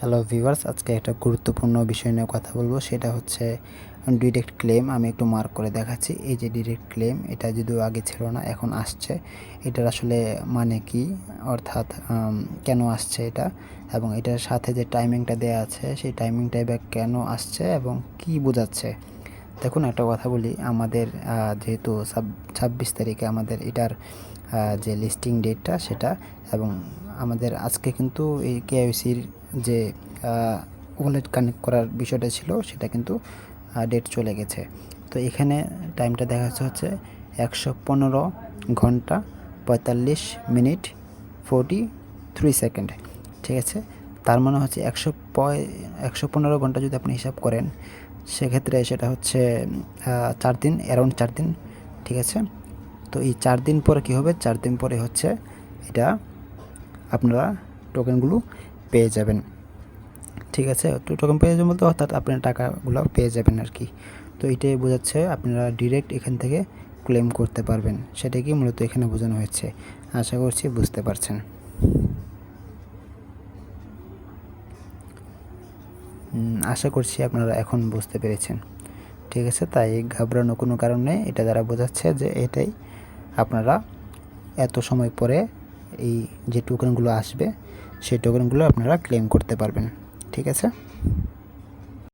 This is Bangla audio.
হ্যালো ভিউয়ার্স, আজকে একটা গুরুত্বপূর্ণ বিষয় নিয়ে কথা বলবো। সেটা হচ্ছে ডিরেক্ট ক্লেম। আমি একটু মার্ক করে দেখাচ্ছি। এই যে ডিরেক্ট ক্লেম, এটা যদিও আগে ছিল না, এখন আসছে। এটার আসলে মানে কি, অর্থাৎ কেন আসছে এটা, এবং এটার সাথে যে টাইমিংটা দেওয়া আছে সেই টাইমিংটাই বা কেন আসছে এবং কি বোঝাচ্ছে। দেখুন, একটা কথা বলি, আমাদের যেহেতু 26 তারিখে আমাদের এটার যে লিস্টিং ডেটটা সেটা, এবং আমাদের আজকে কিন্তু এই কেওয়াইসির যে ওয়ালেট কানেক্ট করার বিষয়টা ছিল সেটা কিন্তু ডেট চলে গেছে। তো এখানে টাইমটা দেখাচ্ছে হচ্ছে 115 ঘন্টা 45 মিনিট 43 সেকেন্ড। ঠিক আছে, তার মানে হচ্ছে 115 ঘন্টা যদি আপনি হিসাব করেন, সেক্ষেত্রে সেটা হচ্ছে 4 দিন, অ্যারাউন্ড 4 দিন। ঠিক আছে, তো এই 4 দিন পরে কী হবে, 4 দিন পরে হচ্ছে এটা আপনারা টোকেনগুলো পেয়ে যাবেন। ঠিক আছে, তো টোকেন পেয়ে যাবেন বলতে অর্থাৎ আপনার টাকাগুলো পেয়ে যাবেন আর কি। তো এইটাই বোঝাচ্ছে আপনারা ডিরেক্ট এখান থেকে ক্লেম করতে পারবেন, সেটা কি মূলত এখানে বোঝানো হয়েছে। আশা করছি বুঝতে পারছেন। আশা করছি আপনারা এখন বুঝতে পেরেছেন। ঠিক আছে, তাই ঘাবড়ানোর কোনো কারণ নেই। এটা দ্বারা বোঝাচ্ছে যে এটাই আপনারা এত সময় পরে এই যে টোকেনগুলো আসবে সেই টোকেনগুলো আপনারা ক্লেম করতে পারবেন। ঠিক আছে।